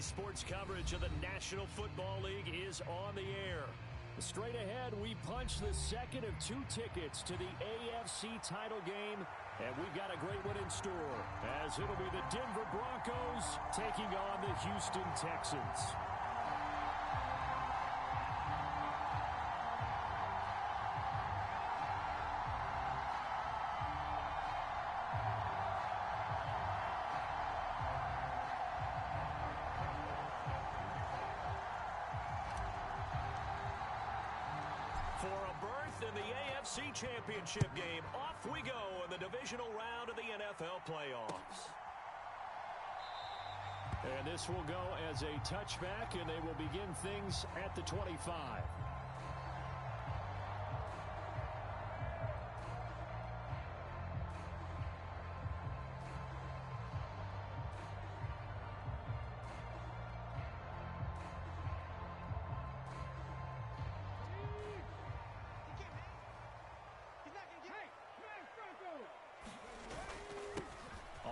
NBC Sports coverage of the National Football League is on the air. Straight ahead, we punch the second of 2 tickets to the AFC title game, and we've got a great one in store, as it'll be the Denver Broncos taking on the Houston Texans. In the AFC Championship game, off we go in the divisional round of the NFL playoffs. And this will go as a touchback, and they will begin things at the 25.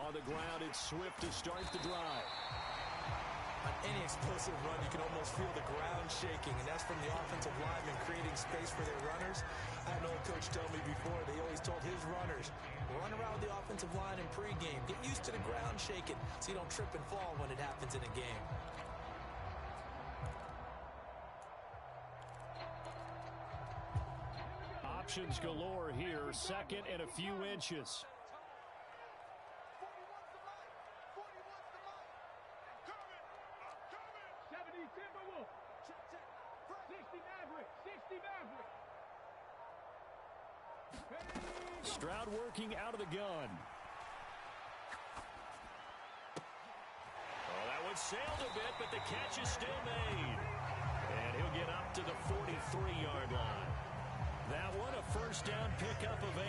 On the ground, it's Swift to start the drive. On any explosive run, you can almost feel the ground shaking, and that's from the offensive linemen creating space for their runners. I had an old coach tell me before, they always told his runners, run around the offensive line in pregame. Get used to the ground shaking so you don't trip and fall when it happens in a game. Options galore here, second and a few inches. Stroud working out of the gun. Oh, that one sailed a bit, but the catch is still made. And he'll get up to the 43-yard line. That one, a first down pickup of 8.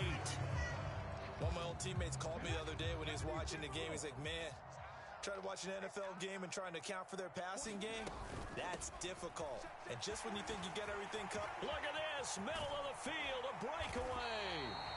One of my old teammates called me the other day when he was watching the game. He's like, man, trying to watch an NFL game and trying to account for their passing game, that's difficult. And just when you think you get everything covered. Look at this, middle of the field, a breakaway.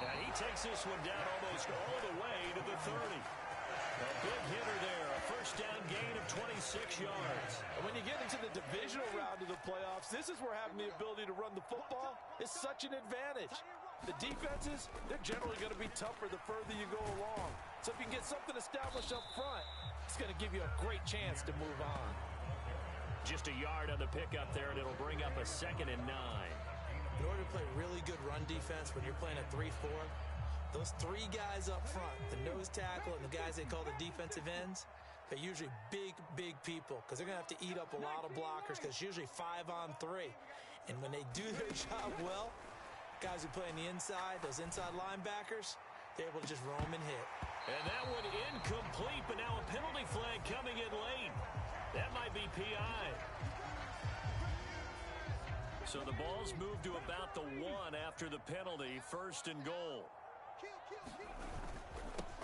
And he takes this one down almost all the way to the 30. A big hitter there, a first down gain of 26 yards. And when you get into the divisional round of the playoffs, this is where having the ability to run the football is such an advantage. The defenses, they're generally going to be tougher the further you go along. So if you can get something established up front, it's going to give you a great chance to move on. Just a yard on the pickup there, and it'll bring up a 2nd and 9. In order to play really good run defense when you're playing a 3-4, those 3 guys up front, the nose tackle and the guys they call the defensive ends, they're usually big, big people because they're going to have to eat up a lot of blockers because it's usually 5-on-3. And when they do their job well, guys who play on the inside, those inside linebackers, they're able to just roam and hit. And that one incomplete, but now a penalty flag coming in late. That might be PI. So the ball's moved to about the 1 after the penalty, 1st and goal.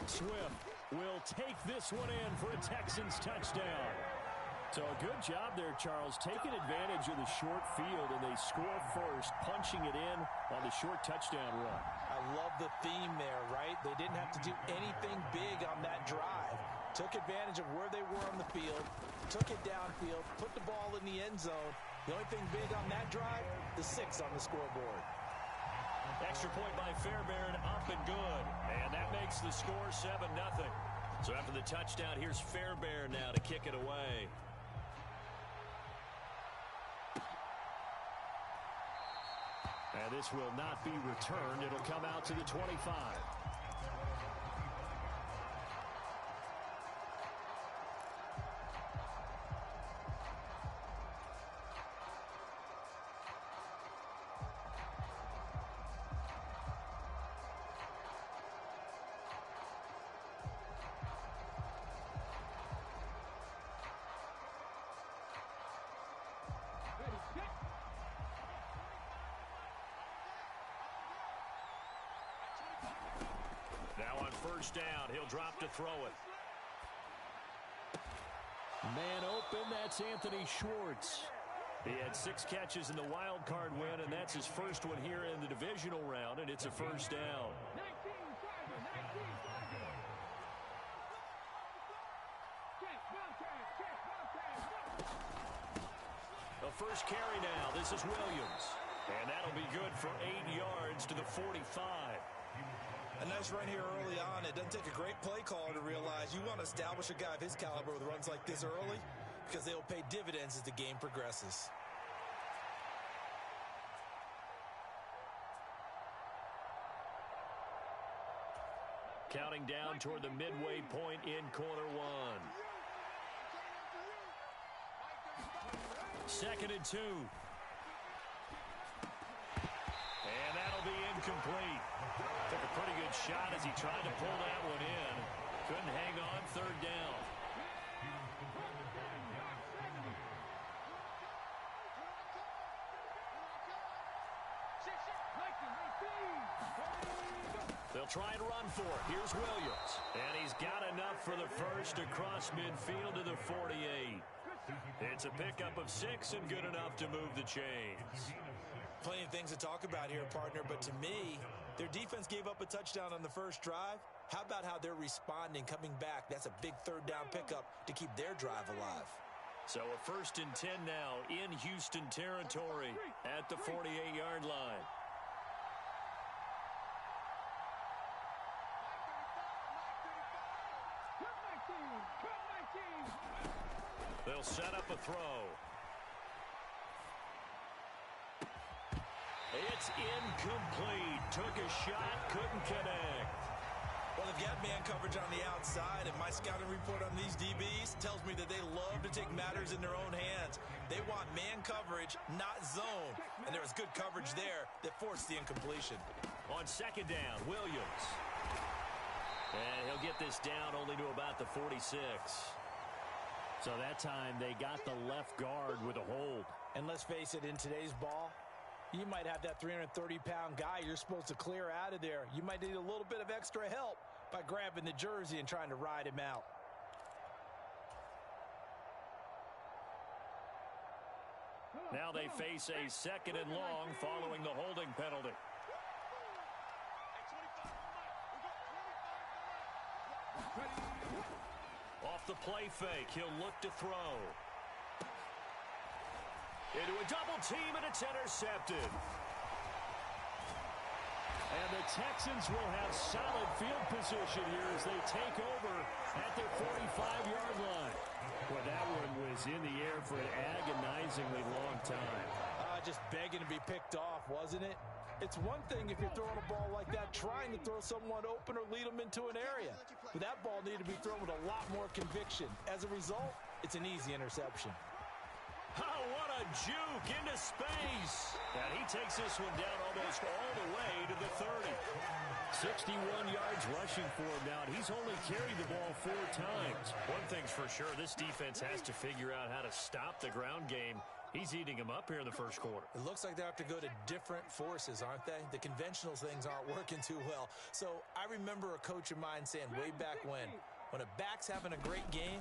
Swift will take this one in for a Texans touchdown. So a good job there, Charles, taking advantage of the short field, and they score first, punching it in on the short touchdown run. I love the theme there, right? They didn't have to do anything big on that drive. Took advantage of where they were on the field, took it downfield, put the ball in the end zone. The only thing big on that drive, the 6 on the scoreboard. Extra point by Fairbairn, up and good. And that makes the score 7-0. So after the touchdown, here's Fairbairn now to kick it away. And this will not be returned. It'll come out to the 25. Now on first down, he'll drop to throw it. Man open, that's Anthony Schwartz. He had 6 catches in the wild card win, and that's his first one here in the divisional round, and it's a first down. first carry now. This is Williams. And that'll be good for 8 yards to the 45. A nice run here early on. It doesn't take a great play caller to realize you want to establish a guy of his caliber with runs like this early because they'll pay dividends as the game progresses. Counting down toward the midway point in quarter one. 2nd and 2. And that'll be incomplete. Took a pretty good shot as he tried to pull that one in. Couldn't hang on 3rd down. They'll try and run for it. Here's Williams. And he's got enough for the first across midfield to the 48. It's a pickup of 6 and good enough to move the chains. Plenty of things to talk about here, partner, but to me, their defense gave up a touchdown on the first drive. How about how they're responding, coming back? That's a big 3rd down pickup to keep their drive alive. So a 1st and 10 now in Houston territory at the 48-yard line. They'll set up a throw. It's incomplete. Took a shot, couldn't connect. Well, they've got man coverage on the outside, and my scouting report on these DBs tells me that they love to take matters in their own hands. They want man coverage, not zone. And there was good coverage there that forced the incompletion. On 2nd down, Williams. And he'll get this down only to about the 46. So that time they got the left guard with a hold. And let's face it, in today's ball, you might have that 330-pound guy you're supposed to clear out of there. You might need a little bit of extra help by grabbing the jersey and trying to ride him out. Now they face a 2nd and long following the holding penalty. Off the play fake, he'll look to throw. Into a double team, and it's intercepted. And the Texans will have solid field position here as they take over at their 45-yard line. Well, that one was in the air for an agonizingly long time. Just begging to be picked off, wasn't it? It's one thing if you're throwing a ball like that, trying to throw someone open or lead them into an area. But that ball needed to be thrown with a lot more conviction. As a result, it's an easy interception. Oh, what a juke into space. And he takes this one down almost all the way to the 30. 61 yards rushing for him now, and he's only carried the ball 4 times. One thing's for sure, this defense has to figure out how to stop the ground game. He's eating him up here in the first quarter. It looks like they have to go to different forces, aren't they? The conventional things aren't working too well. So I remember a coach of mine saying way back when a back's having a great game,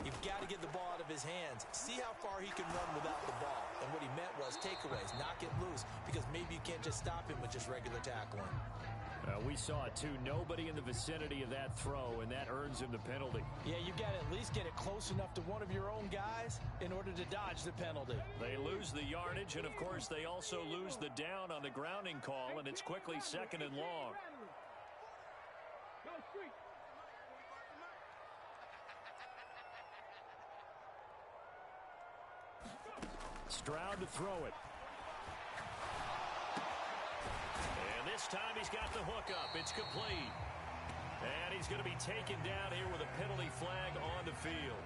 you've got to get the ball out of his hands. See how far he can run without the ball. And what he meant was takeaways, knock it loose, because maybe you can't just stop him with just regular tackling. We saw it, too. Nobody in the vicinity of that throw, and that earns him the penalty. Yeah, you got to at least get it close enough to one of your own guys in order to dodge the penalty. They lose the yardage, and, of course, they also lose the down on the grounding call, and it's quickly 2nd and long. Stroud to throw it. This time he's got the hook up. It's complete. And he's going to be taken down here with a penalty flag on the field.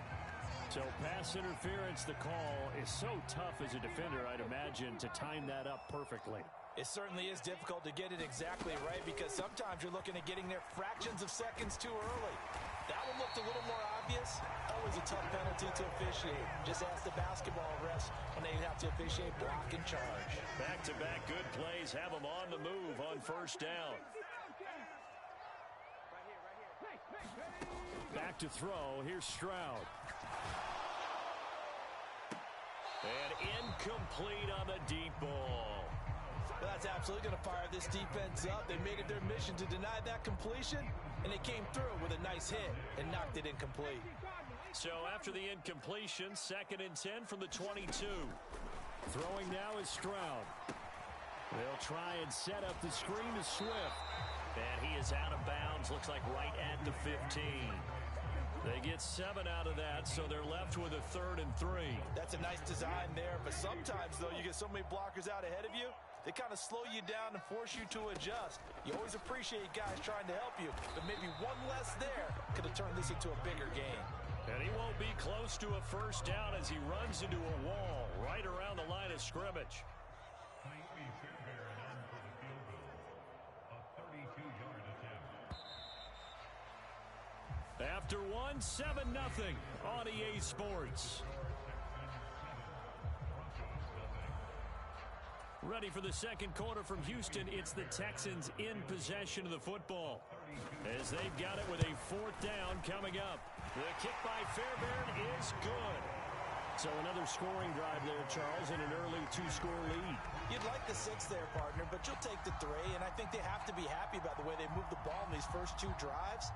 So pass interference, the call is so tough as a defender, I'd imagine, to time that up perfectly. It certainly is difficult to get it exactly right because sometimes you're looking at getting there fractions of seconds too early. That one looked a little more obvious. Always a tough penalty to officiate. Just ask the basketball refs when they have to officiate block and charge. Back-to-back good plays have them on the move on 1st down. Back to throw. Here's Stroud. And incomplete on the deep ball. Well, that's absolutely going to fire this defense up. They made it their mission to deny that completion, and they came through with a nice hit and knocked it incomplete. So after the incompletion, 2nd and 10 from the 22. Throwing now is Stroud. They'll try and set up the screen to Swift. And he is out of bounds, looks like right at the 15. They get 7 out of that, so they're left with a 3rd and 3. That's a nice design there, but sometimes, though, you get so many blockers out ahead of you, they kind of slow you down and force you to adjust. You always appreciate guys trying to help you, but maybe one less there could have turned this into a bigger game. And he won't be close to a first down as he runs into a wall right around the line of scrimmage. After one, 7-0 on EA Sports. Ready for the second quarter from Houston. It's the Texans in possession of the football as they've got it with a 4th down coming up. The kick by Fairbairn is good. So another scoring drive there, Charles, and an early 2-score lead. You'd like the 6 there, partner, but you'll take the 3, and I think they have to be happy about the way they moved the ball in these first 2 drives.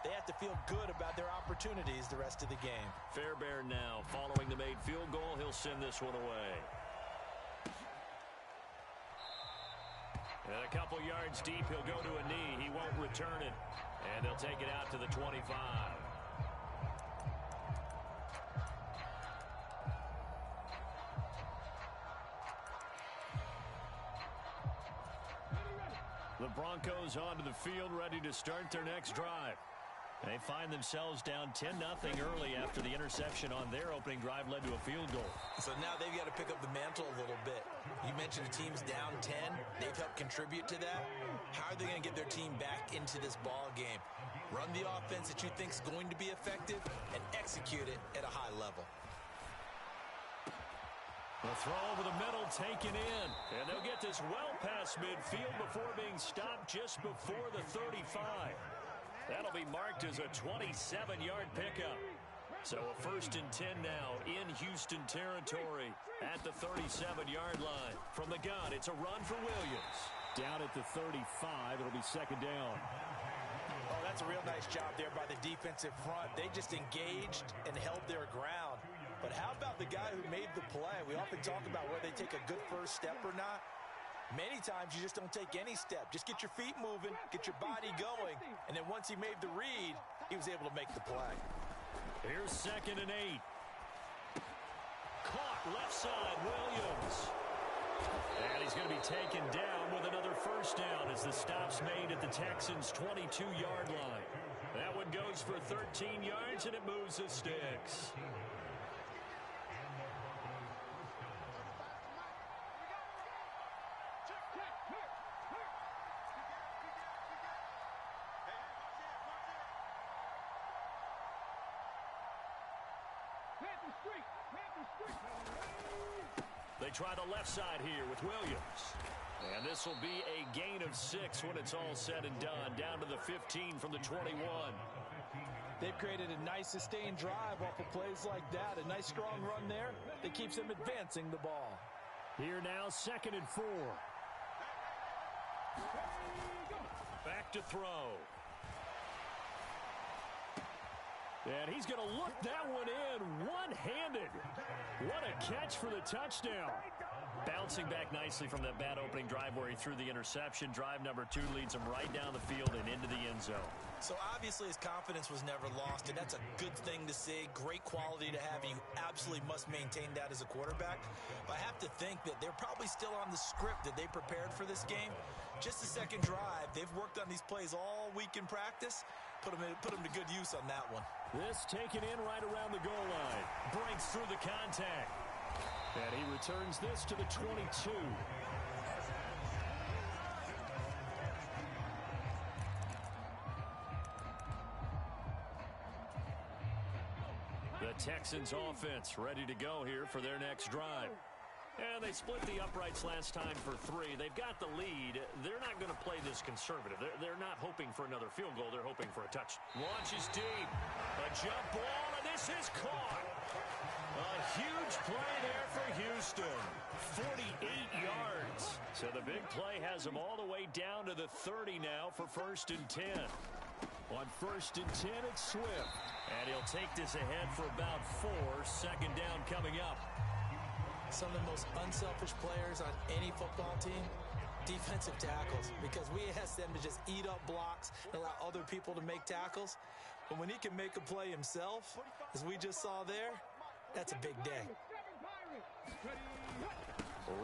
They have to feel good about their opportunities the rest of the game. Fairbairn now following the made field goal. He'll send this one away. And a couple yards deep, he'll go to a knee. He won't return it. And they'll take it out to the 25. The Broncos onto the field, ready to start their next drive. They find themselves down 10-0 early after the interception on their opening drive led to a field goal. So now they've got to pick up the mantle a little bit. You mentioned the team's down 10. They've helped contribute to that. How are they going to get their team back into this ball game? Run the offense that you think is going to be effective and execute it at a high level. The throw over the middle taken in. And they'll get this well past midfield before being stopped just before the 35. That'll be marked as a 27-yard pickup. So a 1st and 10 now in Houston territory at the 37-yard line. From the gun, it's a run for Williams. Down at the 35, it'll be 2nd down. Oh, that's a real nice job there by the defensive front. They just engaged and held their ground. But how about the guy who made the play? We often talk about whether they take a good first step or not. Many times you just don't take any step. Just get your feet moving, get your body going, and then once he made the read, he was able to make the play. Here's 2nd and 8. Caught left side, Williams. And he's going to be taken down with another first down as the stop's made at the Texans' 22-yard line. That one goes for 13 yards, and it moves the sticks. They try the left side here with Williams. And this will be a gain of 6 when it's all said and done. Down to the 15 from the 21. They've created a nice sustained drive off of plays like that. A nice strong run there that keeps them advancing the ball. Here now, 2nd and 4. Back to throw. And he's going to look that one in one-handed. What a catch for the touchdown. Bouncing back nicely from that bad opening drive where he threw the interception. Drive number 2 leads him right down the field and into the end zone. So obviously his confidence was never lost, and that's a good thing to see. Great quality to have. You absolutely must maintain that as a quarterback. But I have to think that they're probably still on the script that they prepared for this game. Just the second drive. They've worked on these plays all week in practice. Put them to good use on that one. This taken in right around the goal line. Breaks through the contact. And he returns this to the 22. The Texans offense ready to go here for their next drive. And they split the uprights last time for 3. They've got the lead. They're not going to play this conservative. They're not hoping for another field goal. They're hoping for a touch. Launches deep. A jump ball, and this is caught. A huge play there for Houston. 48 yards. So the big play has them all the way down to the 30 now for 1st and 10. On 1st and 10, it's Swift. And he'll take this ahead for about 4. 2nd down coming up. some of the most unselfish players on any football team? Defensive tackles, because we ask them to just eat up blocks and allow other people to make tackles. But when he can make a play himself, as we just saw there, that's a big day.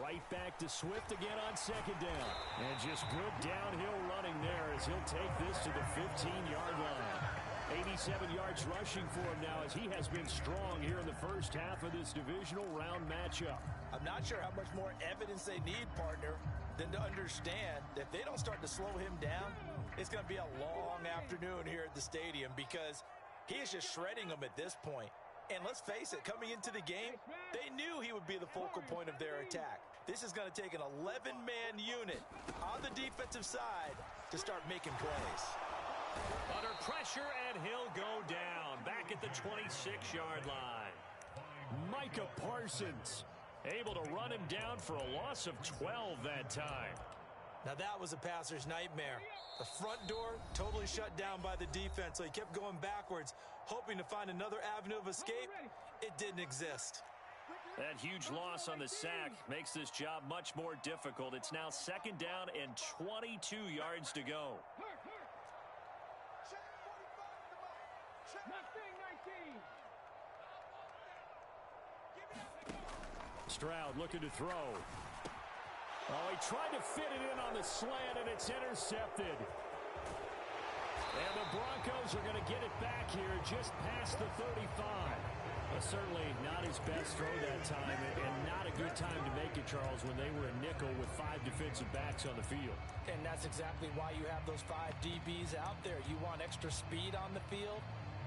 Right back to Swift again on second down. And just good downhill running there as he'll take this to the 15-yard line. 87 yards rushing for him now as he has been strong here in the first half of this divisional round matchup. I'm not sure how much more evidence they need, partner, than to understand that if they don't start to slow him down, it's going to be a long afternoon here at the stadium because he is just shredding them at this point. And let's face it, coming into the game, they knew he would be the focal point of their attack. This is going to take an 11-man unit on the defensive side to start making plays. Under pressure, and he'll go down back at the 26-yard line. Micah Parsons able to run him down for a loss of 12 that time. Now that was a passer's nightmare. The front door totally shut down by the defense, so he kept going backwards, hoping to find another avenue of escape. It didn't exist. That huge loss on the sack makes this job much more difficult. It's now second down and 22 yards to go. Stroud looking to throw. Oh, he tried to fit it in on the slant, and it's intercepted. And the Broncos are going to get it back here just past the 35. But certainly not his best throw that time, and not a good time to make it, Charles, when they were a nickel with 5 defensive backs on the field. And that's exactly why you have those 5 DBs out there. You want extra speed on the field,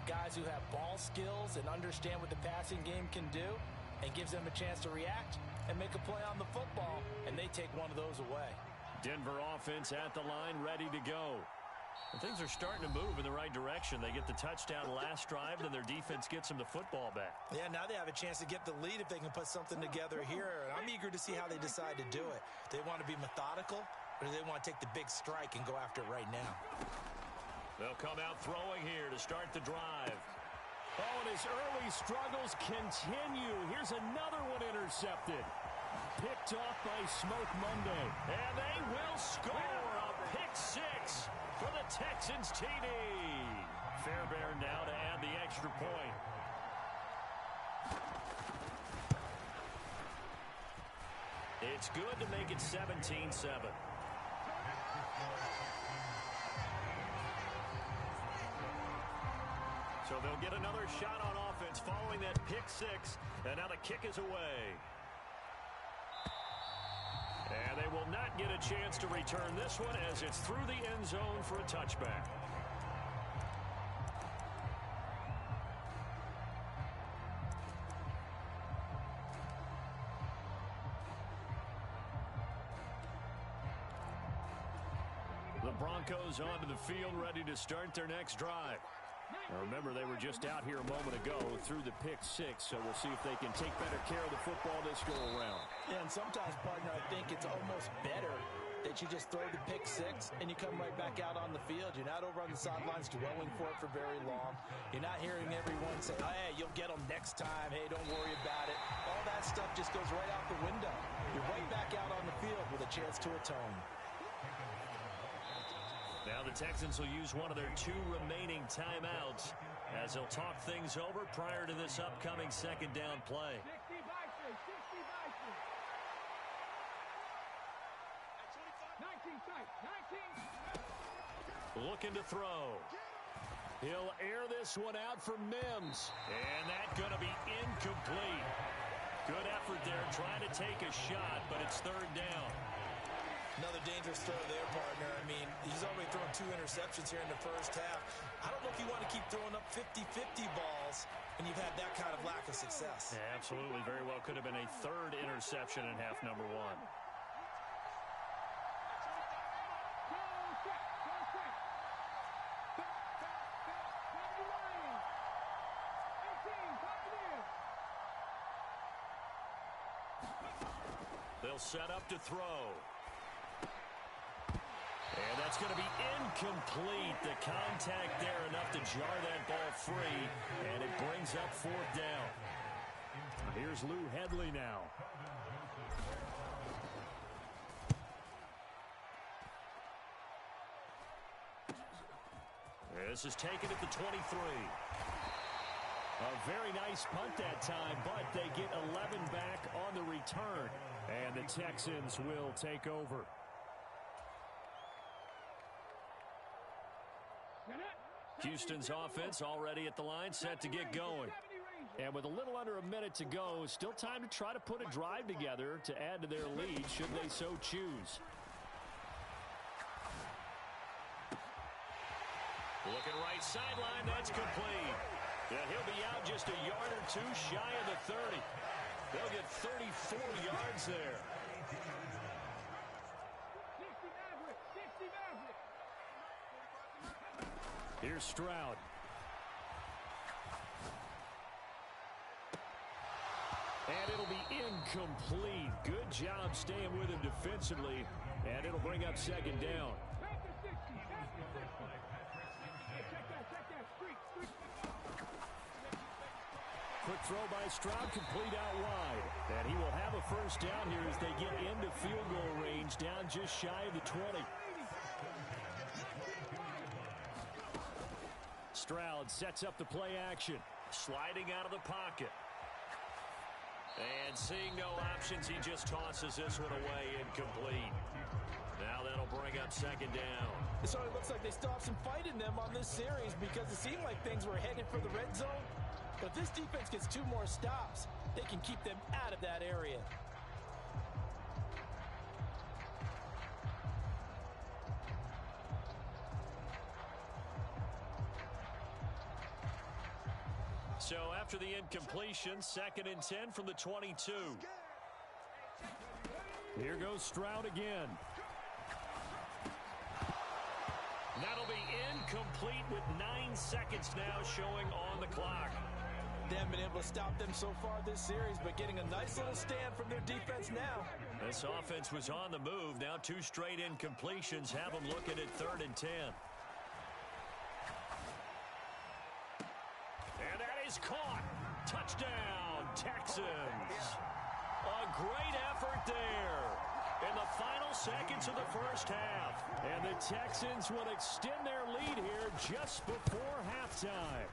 guys who have ball skills and understand what the passing game can do, and gives them a chance to react and make a play on the football, and they take one of those away. Denver offense at the line, ready to go. And things are starting to move in the right direction. They get the touchdown last drive, and their defense gets them the football back. Yeah, now they have a chance to get the lead if they can put something together here. And I'm eager to see how they decide to do it. They want to be methodical, or do they want to take the big strike and go after it right now? They'll come out throwing here to start the drive. Oh, and his early struggles continue. Here's another one intercepted. Picked off by Smoke Monday. And they will score a pick 6 for the Texans TD. Fairbairn now to add the extra point. It's good to make it 17-7. So they'll get another shot on offense following that pick 6. And now the kick is away. And they will not get a chance to return this one as it's through the end zone for a touchback. The Broncos onto the field, ready to start their next drive. Now remember, they were just out here a moment ago through the pick 6, so we'll see if they can take better care of the football this go around. Yeah, and sometimes, partner, I think it's almost better that you just throw the pick 6 and you come right back out on the field. You're not over on the sidelines dwelling for it for very long. You're not hearing everyone say, oh, hey, you'll get them next time. Hey, don't worry about it. All that stuff just goes right out the window. You're right back out on the field with a chance to atone. Now the Texans will use one of their 2 remaining timeouts as they'll talk things over prior to this upcoming second down play. Looking to throw. He'll air this one out for Mims. And that's going to be incomplete. Good effort there trying to take a shot, but it's third down. Another dangerous throw there, partner. I mean, he's already thrown 2 interceptions here in the first half. I don't know if you want to keep throwing up 50-50 balls when you've had that kind of lack of success. Yeah, absolutely. Very well could have been a 3rd interception in half number 1. They'll set up to throw. And that's going to be incomplete. The contact there enough to jar that ball free, and it brings up 4th down. Here's Lou Hedley now. This is taken at the 23. A very nice punt that time, but they get 11 back on the return. And the Texans will take over. Houston's offense already at the line, set to get going. And with a little under a minute to go, still time to try to put a drive together to add to their lead should they so choose. Looking right sideline, that's complete. Yeah, he'll be out just a yard or two shy of the 30. They'll get 34 yards there. Here's Stroud. And it'll be incomplete. Good job staying with him defensively. And it'll bring up second down. Quick throw by Stroud, complete out wide. And he will have a first down here as they get into field goal range, down just shy of the 20. Stroud sets up the play action. Sliding out of the pocket. And seeing no options, he just tosses this one away, incomplete. Now that'll bring up second down. So it looks like they still have some fight in them on this series because it seemed like things were headed for the red zone. But if this defense gets 2 more stops, they can keep them out of that area. So after the incompletion, 2nd and 10 from the 22. Here goes Stroud again. That'll be incomplete with 9 seconds now showing on the clock. They haven't been able to stop them so far this series, but getting a nice little stand from their defense now. This offense was on the move. Now 2 straight incompletions have them looking at 3rd and 10. And that is caught. Touchdown, Texans. A great effort there in the final seconds of the first half. And the Texans will extend their lead here just before halftime.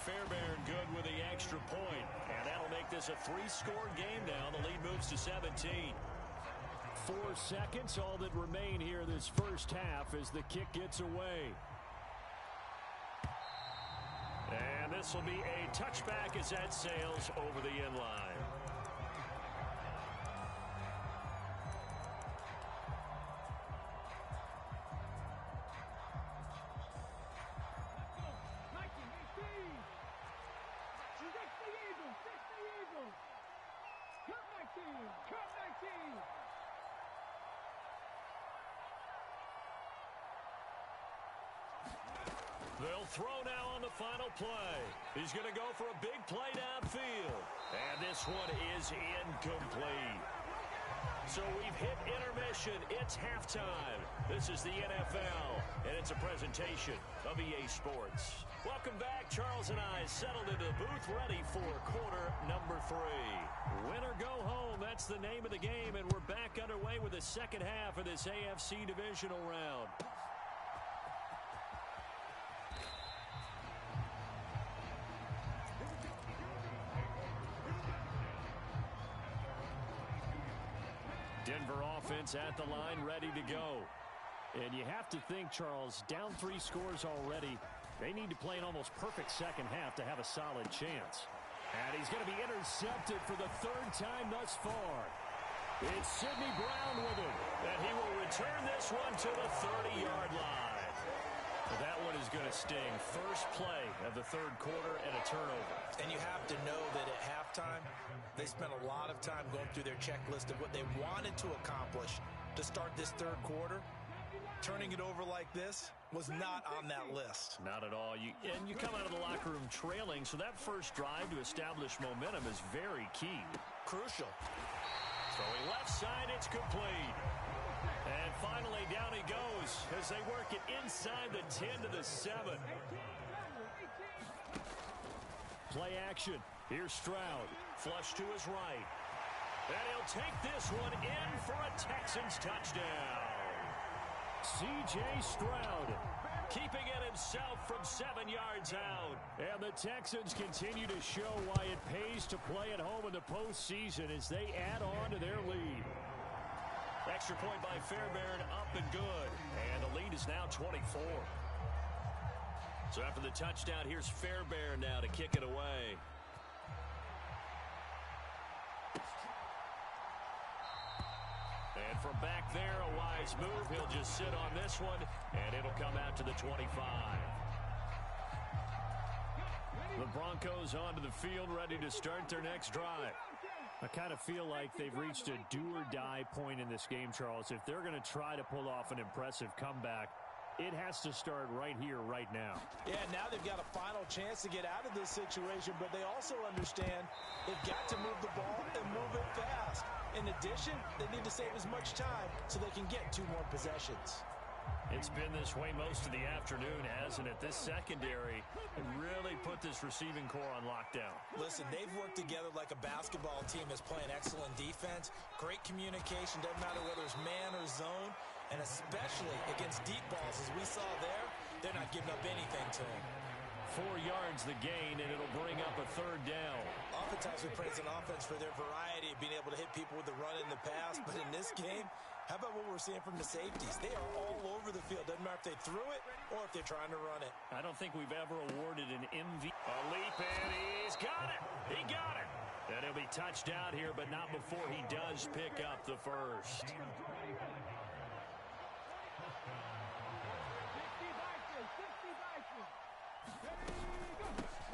Fairbairn good with the extra point, and that'll make this a 3-score game now. The lead moves to 17. 4 seconds, all that remain here this first half as the kick gets away. And this will be a touchback as that sails over the end line. They'll throw now on the final play. He's going to go for a big play downfield. And this one is incomplete. So we've hit intermission. It's halftime. This is the NFL, and it's a presentation of EA Sports. Welcome back. Charles and I settled into the booth, ready for quarter number 3. Win or go home, that's the name of the game, and we're back underway with the second half of this AFC divisional round. Denver offense at the line, ready to go. And you have to think, Charles, down 3 scores already. They need to play an almost perfect second half to have a solid chance. And he's going to be intercepted for the 3rd time thus far. It's Sidney Brown with him. And he will return this one to the 30-yard line. That one is going to sting. First play of the 3rd quarter and a turnover. And you have to know that at halftime, they spent a lot of time going through their checklist of what they wanted to accomplish to start this 3rd quarter. Turning it over like this was not on that list. Not at all. And you come out of the locker room trailing, so that first drive to establish momentum is very key. Crucial. Throwing left side, it's complete. And finally, down he goes as they work it inside the 10 to the 7. Play action. Here's Stroud. Flush to his right. And he'll take this one in for a Texans touchdown. C.J. Stroud keeping it himself from 7 yards out. And the Texans continue to show why it pays to play at home in the postseason as they add on to their lead. Extra point by Fairbairn, up and good. And the lead is now 24. So after the touchdown, here's Fairbairn now to kick it away. And from back there, a wise move. He'll just sit on this one, and it'll come out to the 25. The Broncos onto the field, ready to start their next drive. I kind of feel like they've reached a do-or-die point in this game, Charles. If they're going to try to pull off an impressive comeback, it has to start right here, right now. Yeah, now they've got a final chance to get out of this situation, but they also understand they've got to move the ball and move it fast. In addition, they need to save as much time so they can get 2 more possessions. It's been this way most of the afternoon, hasn't it? This secondary really put this receiving core on lockdown. Listen, they've worked together like a basketball team that's playing excellent defense. Great communication, doesn't matter whether it's man or zone. And especially against deep balls, as we saw there, they're not giving up anything to them. 4 yards the gain, and it'll bring up a 3rd down. Oftentimes we praise an offense for their variety of being able to hit people with the run in the pass. But in this game, how about what we're seeing from the safeties? They are all over the field. Doesn't matter if they threw it or if they're trying to run it. I don't think we've ever awarded an MVP. A leap, and he's got it. He got it. And he'll be touched out here, but not before he does pick up the first.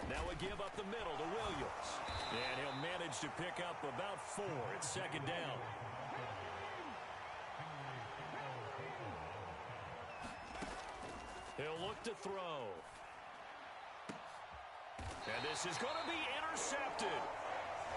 Now we give up the middle to Williams. And he'll manage to pick up about 4. It's 2nd down. He'll look to throw. And this is going to be intercepted.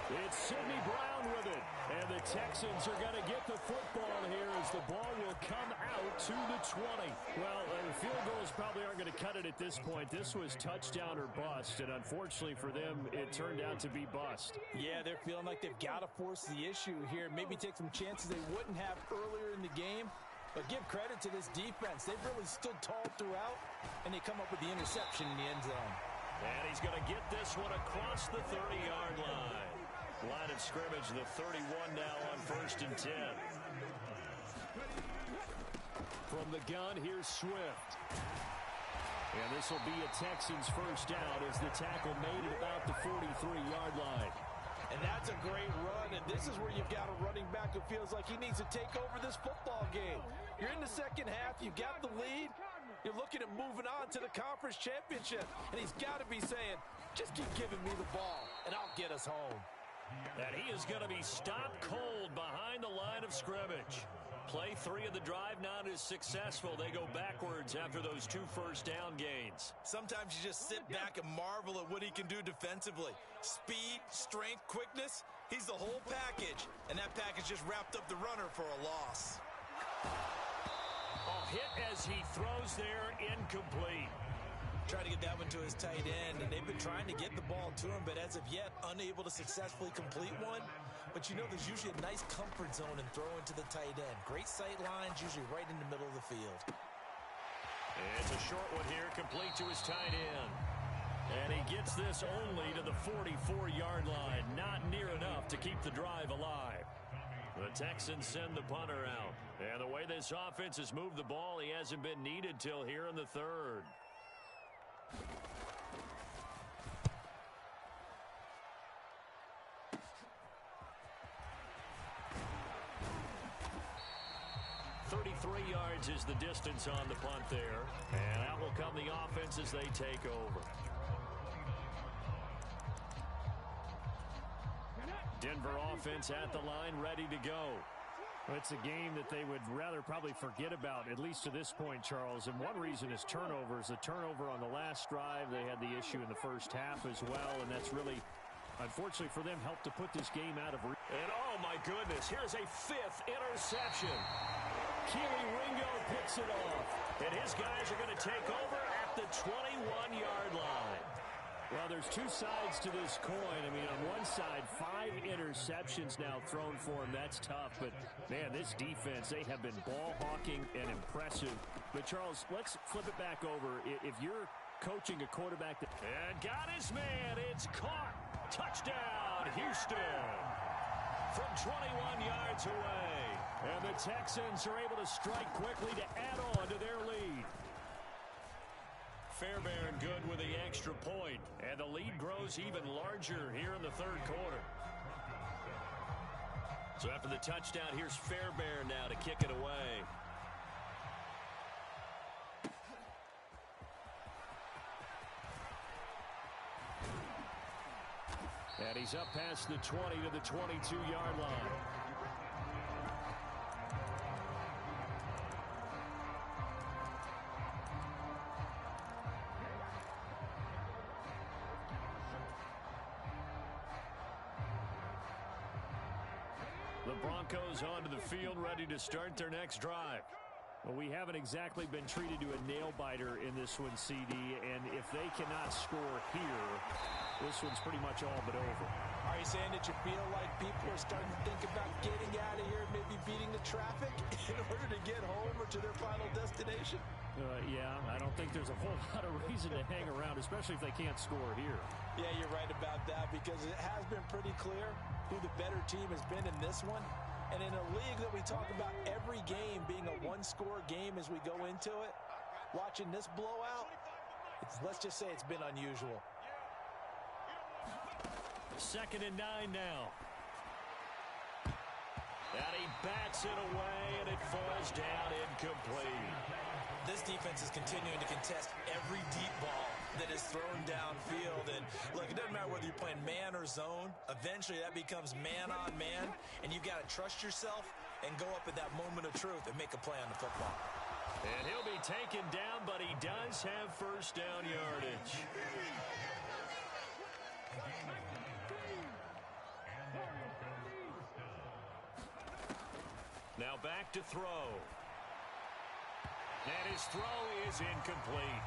It's Sidney Brown with it. And the Texans are going to get the football here as the ball will come out to the 20. Well, field goals probably aren't going to cut it at this point. This was touchdown or bust, and unfortunately for them, it turned out to be bust. Yeah, they're feeling like they've got to force the issue here. Maybe take some chances they wouldn't have earlier in the game. But give credit to this defense. They've really stood tall throughout, and they come up with the interception in the end zone. And he's going to get this one across the 30-yard line. Line of scrimmage, the 31 now on 1st and 10. From the gun, here's Swift. And this will be a Texans first down as the tackle made at about the 43-yard line. And that's a great run, and this is where you've got a running back who feels like he needs to take over this football game. You're in the second half, you've got the lead, you're looking at moving on to the conference championship, and he's got to be saying, just keep giving me the ball, and I'll get us home. And he is going to be stopped cold behind the line of scrimmage. Play 3 of the drive not as successful. They go backwards after those 2 first down gains. Sometimes you just sit back and marvel at what he can do defensively. Speed, strength, quickness, he's the whole package. And that package just wrapped up the runner for a loss. A hit as he throws there, incomplete. Trying to get that one to his tight end, and they've been trying to get the ball to him, but as of yet, unable to successfully complete one. But you know there's usually a nice comfort zone in throwing to the tight end. Great sight lines, usually right in the middle of the field. It's a short one here, complete to his tight end. And he gets this only to the 44-yard line. Not near enough to keep the drive alive. The Texans send the punter out. And the way this offense has moved the ball, he hasn't been needed till here in the 3rd. Yards is the distance on the punt there. And out will come the offense as they take over. Denver offense at the line, ready to go. It's a game that they would rather probably forget about, at least to this point, Charles. And one reason is turnovers. The turnover on the last drive, they had the issue in the first half as well. And that's really, unfortunately for them, helped to put this game out of reach. And oh my goodness, here's a 5th interception. Keely Ringo picks it off. And his guys are going to take over at the 21-yard line. Well, there's two sides to this coin. I mean, on one side, 5 interceptions now thrown for him. That's tough. But, man, this defense, they have been ball hawking and impressive. But, Charles, let's flip it back over. If you're coaching a quarterback and got his man, it's caught. Touchdown, Houston. From 21 yards away. And the Texans are able to strike quickly to add on to their lead. Fairbairn good with the extra point, and the lead grows even larger here in the third quarter. So after the touchdown, here's Fairbairn now to kick it away. And he's up past the 20 to the 22-yard line. The Broncos onto the field, ready to start their next drive. Well, we haven't exactly been treated to a nail-biter in this one, CD, and if they cannot score here, this one's pretty much all but over. Are you saying that you feel like people are starting to think about getting out of here, maybe beating the traffic in order to get home or to their final destination? Yeah, I don't think there's a whole lot of reason to hang around, especially if they can't score here. Yeah, you're right about that, because it has been pretty clear who the better team has been in this one. And in a league that we talk about every game being a one-score game as we go into it, watching this blowout, let's just say it's been unusual. 2nd and 9 now. And he bats it away, and it falls down incomplete. This defense is continuing to contest every deep ball that is thrown downfield. And look, it doesn't matter whether you're playing man or zone. Eventually, that becomes man on man, and you've got to trust yourself and go up at that moment of truth and make a play on the football. And he'll be taken down, but he does have first down yardage. Now back to throw. And his throw is incomplete.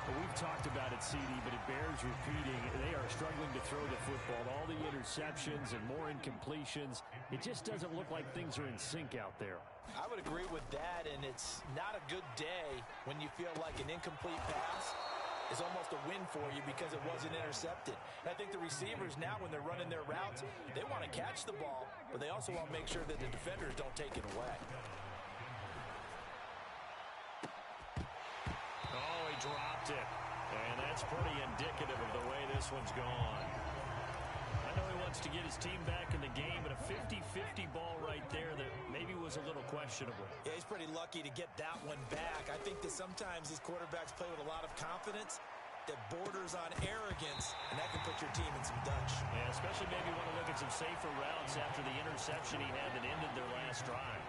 Well, we've talked about it, CD, but it bears repeating. They are struggling to throw the football. All the interceptions and more incompletions. It just doesn't look like things are in sync out there. I would agree with that, and it's not a good day when you feel like an incomplete pass is almost a win for you because it wasn't intercepted. And I think the receivers now, when they're running their routes, they want to catch the ball, but they also want to make sure that the defenders don't take it away. Oh, he dropped it. And that's pretty indicative of the way this one's gone. I know he wants to get his team back in the game, but a 50-50 ball right there that maybe was a little questionable. Yeah, he's pretty lucky to get that one back. I think that sometimes these quarterbacks play with a lot of confidence that borders on arrogance, and that can put your team in some Dutch. Yeah, especially maybe want to look at some safer routes after the interception he had that ended their last drive.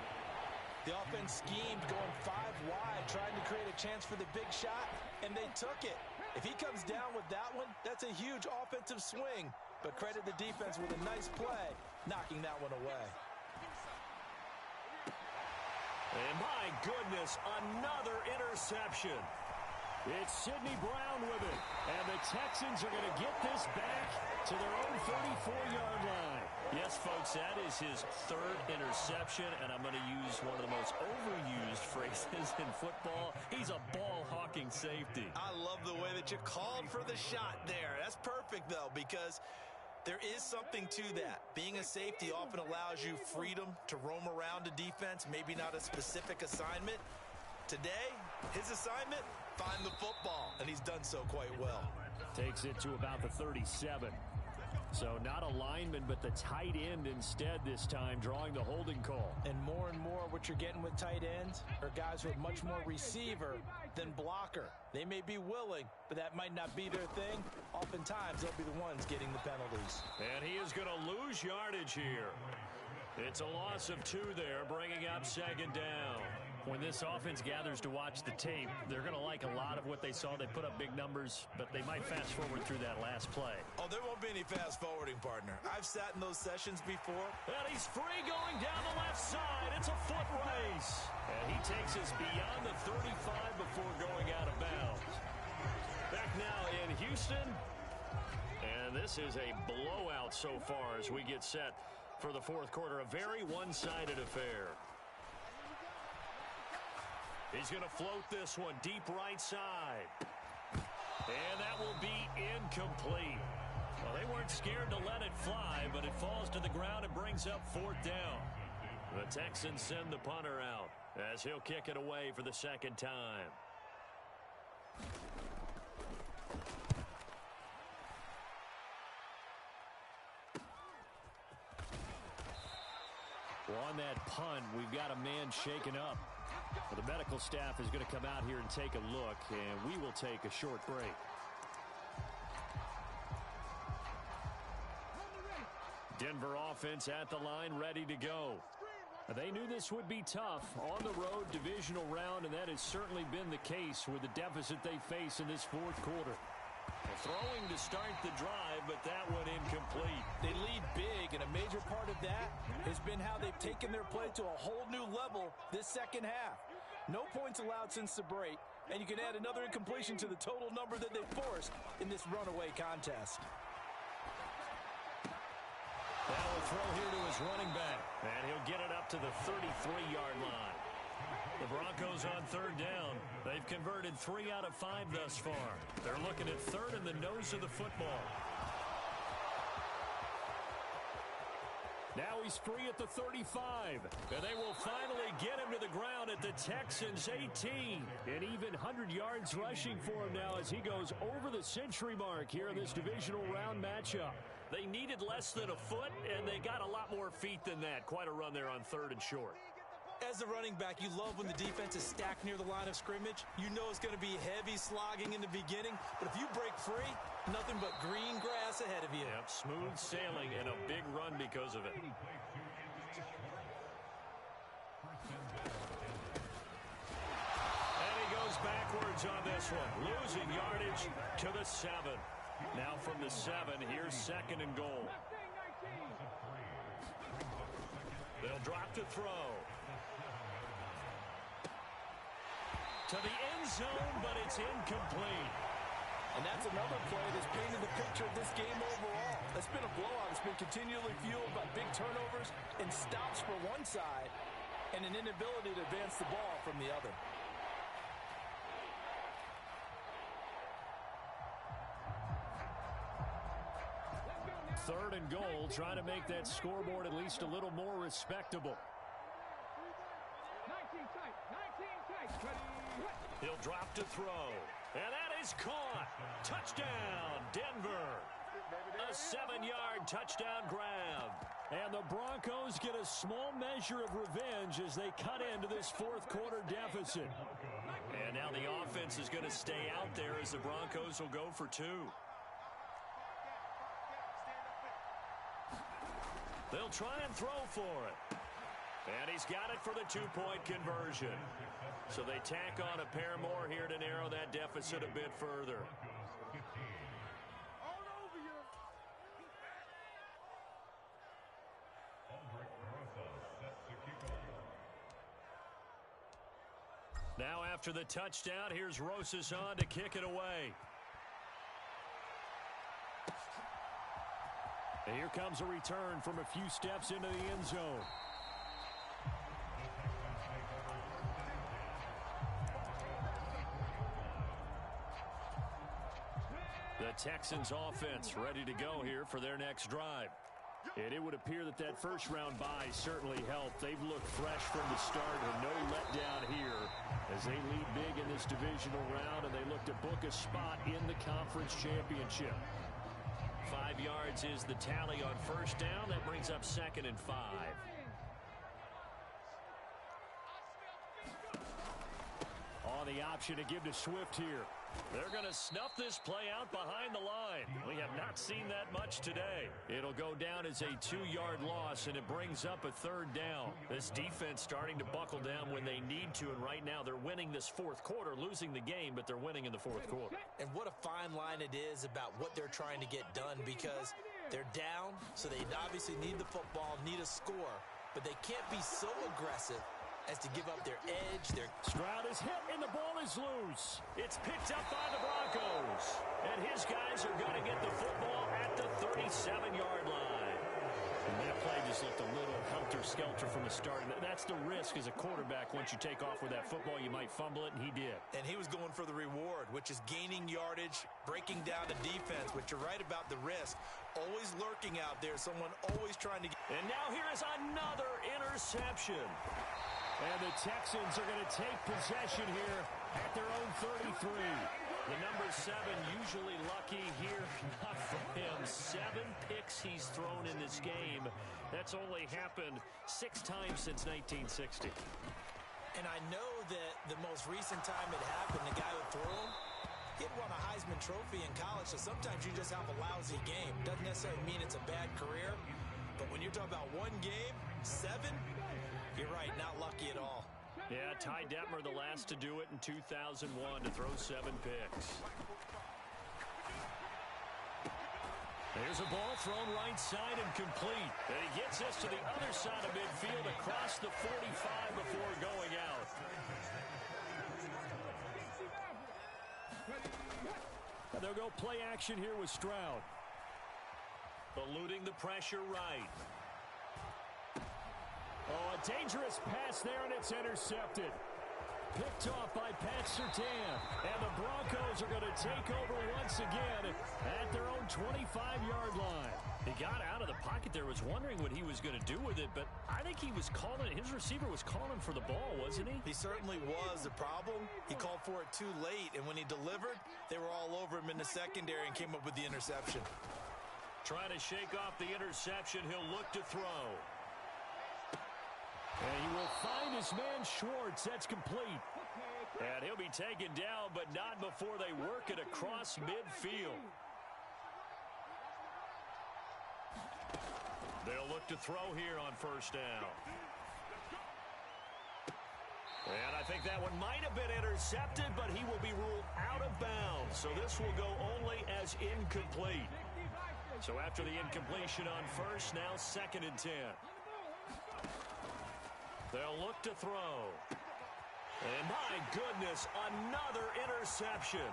The offense schemed going 5 wide, trying to create a chance for the big shot, and they took it. If he comes down with that one, that's a huge offensive swing. But credit the defense with a nice play, knocking that one away. And my goodness, another interception. It's Sidney Brown with it. And the Texans are going to get this back to their own 34-yard line. Yes, folks, that is his 3rd interception, and I'm going to use one of the most overused phrases in football. He's a ball-hawking safety. I love the way that you called for the shot there. That's perfect, though, because there is something to that. Being a safety often allows you freedom to roam around a defense, maybe not a specific assignment. Today, his assignment, find the football, and he's done so quite well. Takes it to about the 37. So not a lineman, but the tight end instead this time, drawing the holding call. And more what you're getting with tight ends are guys who are much more receiver than blocker. They may be willing, but that might not be their thing. Oftentimes, they'll be the ones getting the penalties. And he is going to lose yardage here. It's a loss of 2 there, bringing up 2nd down. When this offense gathers to watch the tape, they're going to like a lot of what they saw. They put up big numbers, but they might fast forward through that last play. Oh, there won't be any fast forwarding, partner. I've sat in those sessions before. And he's free going down the left side. It's a foot race. And he takes us beyond the 35 before going out of bounds. Back now in Houston, this is a blowout so far as we get set for the fourth quarter. A very one-sided affair. He's going to float this one deep right side. And that will be incomplete. Well, they weren't scared to let it fly, but it falls to the ground and brings up fourth down. The Texans send the punter out as he'll kick it away for the second time. Well, on that punt, we've got a man shaken up. Well, the medical staff is going to come out here and take a look, and we will take a short break. Denver offense at the line, ready to go. They knew this would be tough on the road divisional round, and that has certainly been the case with the deficit they face in this fourth quarter. Throwing to start the drive, but that one incomplete. They lead big, and a major part of that has been how they've taken their play to a whole new level this second half. No points allowed since the break, and you can add another incompletion to the total number that they forced in this runaway contest. Now a throw here to his running back, and he'll get it up to the 33-yard line. The Broncos on third down. They've converted 3 out of 5 thus far. They're looking at third in the nose of the football. Now he's free at the 35, and they will finally get him to the ground at the Texans' 18. And even 100 yards rushing for him now as he goes over the century mark here in this divisional round matchup. They needed less than a foot, and they got a lot more feet than that. Quite a run there on third and short. As a running back, you love when the defense is stacked near the line of scrimmage. You know it's going to be heavy slogging in the beginning, but if you break free, nothing but green grass ahead of you. Yep, smooth sailing and a big run because of it. And he goes backwards on this one, losing yardage to the 7. Now from the 7, here's second and goal. They'll drop to throw. To the end zone, but it's incomplete. And that's another play that's painted the picture of this game overall. It's been a blowout. It's been continually fueled by big turnovers and stops for one side and an inability to advance the ball from the other. Third and goal, trying to make that scoreboard at least a little more respectable. He'll drop to throw. And that is caught. Touchdown, Denver. A 7-yard touchdown grab. And the Broncos get a small measure of revenge as they cut into this fourth quarter deficit. And now the offense is going to stay out there as the Broncos will go for 2. They'll try and throw for it. And he's got it for the 2-point conversion. So they tack on a pair more here to narrow that deficit a bit further. Now after the touchdown, here's Rosas on to kick it away. And here comes a return from a few steps into the end zone. The Texans offense ready to go here for their next drive. And it would appear that that first round bye certainly helped. They've looked fresh from the start and no letdown here as they lead big in this divisional round, and they look to book a spot in the conference championship. 5 yards is the tally on first down. That brings up second and 5. On the option to give to Swift here. They're going to snuff this play out behind the line. We have not seen that much today. It'll go down as a 2-yard loss, and it brings up a third down. This defense starting to buckle down when they need to, and right now they're winning this fourth quarter, losing the game, but they're winning in the fourth quarter. And what a fine line it is about what they're trying to get done, because they're down, so they obviously need the football, need a score, but they can't be so aggressive as to give up their edge. Stroud is hit, and the ball is is loose. It's picked up by the Broncos. And his guys are going to get the football at the 37-yard line. And that play just looked a little helter-skelter from the start. That's the risk as a quarterback. Once you take off with that football, you might fumble it, and he did. And he was going for the reward, which is gaining yardage, breaking down the defense. But you're right about the risk. Always lurking out there, someone always trying to get... And now here is another interception. And the Texans are going to take possession here at their own 33. The number 7 usually lucky here. Not for him. 7 picks he's thrown in this game. That's only happened 6 times since 1960. And I know that the most recent time it happened, the guy who threw him, he had won a Heisman Trophy in college, so sometimes you just have a lousy game. Doesn't necessarily mean it's a bad career, but when you're talking about one game, 7, you're right, not lucky at all. Yeah, Ty Detmer, the last to do it in 2001 to throw 7 picks. There's a ball thrown right side and complete. And he gets us to the other side of midfield across the 45 before going out. And they'll go play action here with Stroud. Eluding the pressure right. Oh, a dangerous pass there, and it's intercepted. Picked off by Pat Surtain. And the Broncos are going to take over once again at their own 25-yard line. He got out of the pocket there, was wondering what he was going to do with it, but I think he was calling, his receiver was calling for the ball, wasn't he? He certainly was. The problem, he called for it too late, and when he delivered, they were all over him in the secondary and came up with the interception. Trying to shake off the interception, he'll look to throw. And he will find his man Schwartz. That's complete. And he'll be taken down, but not before they work it across midfield. They'll look to throw here on first down. And I think that one might have been intercepted, but he will be ruled out of bounds. So this will go only as incomplete. So after the incompletion on first, now 2nd and 10. They'll look to throw. And my goodness, another interception.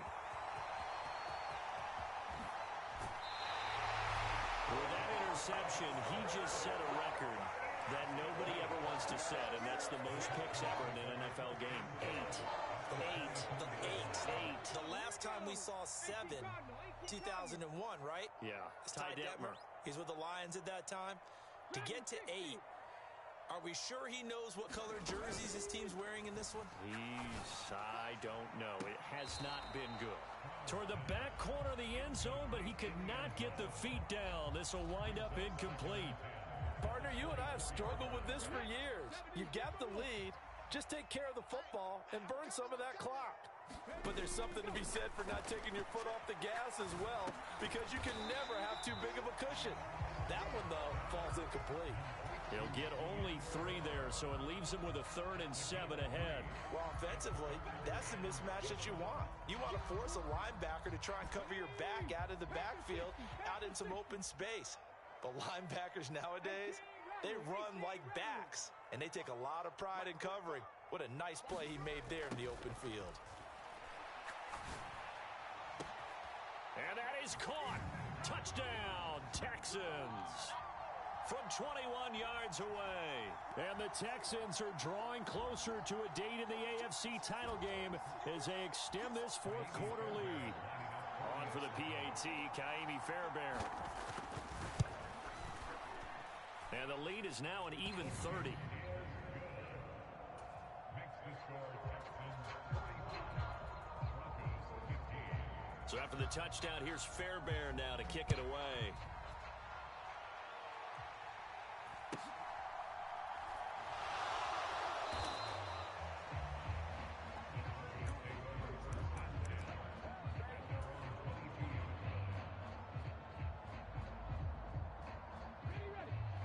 With that interception, he just set a record that nobody ever wants to set, and that's the most picks ever in an NFL game. 8. The last time we saw 7, 2001, right? Yeah. It's Ty Detmer. He's with the Lions at that time. To get to 8, are we sure he knows what color jerseys his team's wearing in this one? I don't know. It has not been good. Toward the back corner of the end zone, but he could not get the feet down. This will wind up incomplete. Partner, you and I have struggled with this for years. You got the lead. Just take care of the football and burn some of that clock. But there's something to be said for not taking your foot off the gas as well, because you can never have too big of a cushion. That one, though, falls incomplete. He'll get only 3 there, so it leaves him with a 3rd and 7 ahead. Well, offensively, that's the mismatch that you want. You want to force a linebacker to try and cover your back out of the backfield, out in some open space. But linebackers nowadays, they run like backs, and they take a lot of pride in covering. What a nice play he made there in the open field. And that is caught. Touchdown, Texans. From 21 yards away. And the Texans are drawing closer to a date in the AFC title game as they extend this 4th quarter lead. On for the PAT, Kaimi Fairbairn. And the lead is now an even 30. So after the touchdown, here's Fairbairn now to kick it away.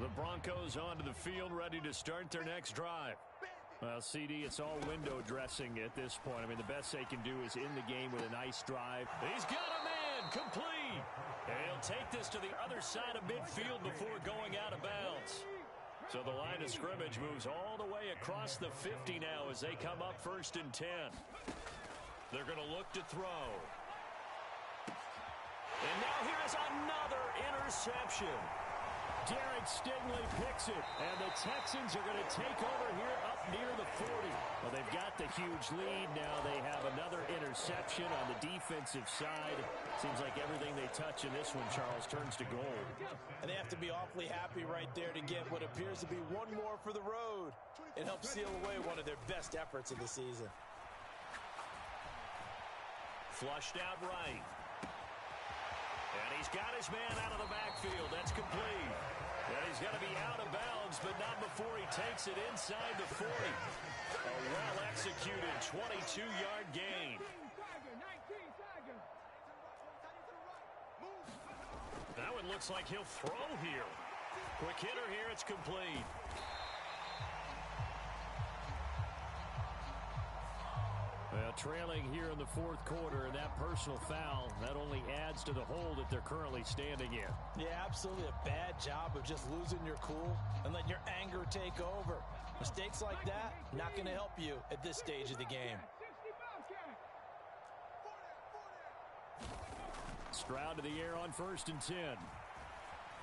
The Broncos onto the field, ready to start their next drive. Well, CD, it's all window dressing at this point. I mean, the best they can do is in the game with a nice drive. He's got a man, complete. And he'll take this to the other side of midfield before going out of bounds. So the line of scrimmage moves all the way across the 50 now as they come up 1st and 10. look to throw. And now here's another interception. Derek Stingley picks it, and the Texans are going to take over here up near the 40. Well, they've got the huge lead. Now they have another interception on the defensive side. Seems like everything they touch in this one, Charles, turns to gold. And they have to be awfully happy right there to get what appears to be one more for the road. It helps seal away one of their best efforts of the season. Flushed out right. And he's got his man out of the backfield. That's complete. And he's going to be out of bounds, but not before he takes it inside the 40. A well-executed 22-yard gain. That one looks like he'll throw here. Quick hitter here. It's complete. Well, trailing here in the fourth quarter, and that personal foul, that only adds to the hole that they're currently standing in. Yeah, absolutely a bad job of just losing your cool and letting your anger take over. Mistakes like that, not going to help you at this stage of the game. Stroud to the air on 1st and 10.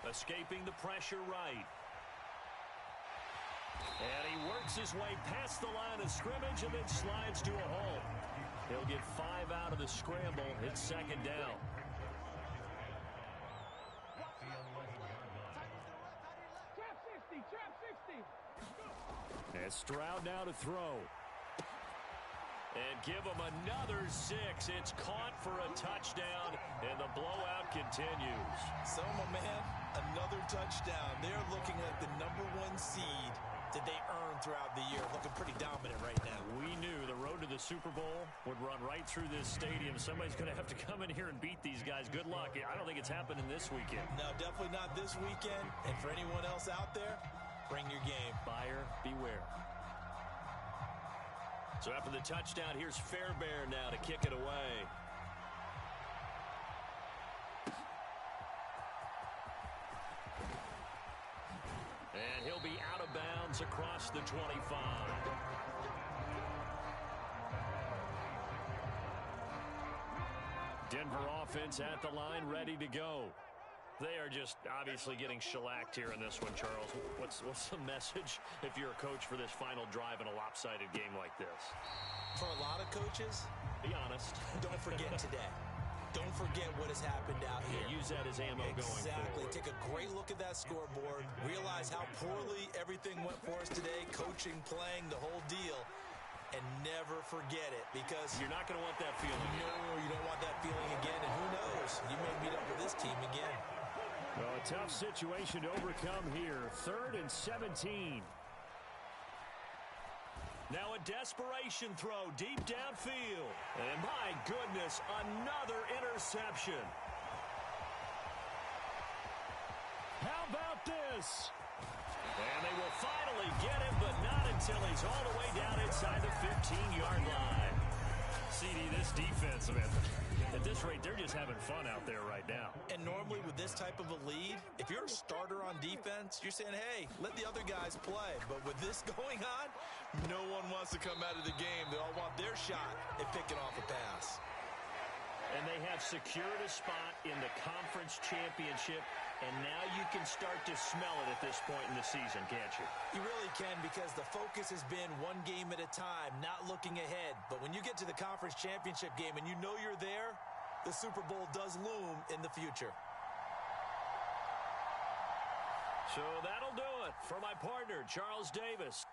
Escaping the pressure right. And he works his way past the line of scrimmage and then slides to a hole. He'll get 5 out of the scramble. It's 2nd down. And Stroud now to throw. And give him another 6. It's caught for a touchdown, and the blowout continues. So, my man, another touchdown. They're looking like the #1 seed that they earned throughout the year. Looking pretty dominant right now. We knew the road to the Super Bowl would run right through this stadium. Somebody's going to have to come in here and beat these guys. Good luck. I don't think it's happening this weekend. No, definitely not this weekend. And for anyone else out there, bring your game. Buyer beware. So after the touchdown, here's Fairbairn now to kick it away. And he'll be out of bounds across the 25. Denver offense at the line, ready to go. They are just obviously getting shellacked here in this one, Charles. What's the message if you're a coach for this final drive in a lopsided game like this? For a lot of coaches, be honest. Don't forget today. Don't forget what has happened out here. Yeah, use that as ammo going forward. Exactly. Take a great look at that scoreboard. Realize how poorly everything went for us today. Coaching, playing, the whole deal. And never forget it, because you're not going to want that feeling. No, you don't want that feeling again. And who knows? You may meet up with this team again. Well, a tough situation to overcome here. 3rd and 17. Now a desperation throw deep downfield. And my goodness, another interception. How about this? And they will finally get him, but not until he's all the way down inside the 15-yard line. CD, this defense, man, at this rate, they're just having fun out there right now. And normally with this type of a lead, if you're a starter on defense, you're saying, hey, let the other guys play. But with this going on, no one wants to come out of the game. They all want their shot at picking off a pass. And they have secured a spot in the conference championship, and now you can start to smell it at this point in the season, can't you? You really can, because the focus has been one game at a time, not looking ahead. But when you get to the conference championship game and you know you're there, the Super Bowl does loom in the future. So that'll do it for my partner, Charles Davis.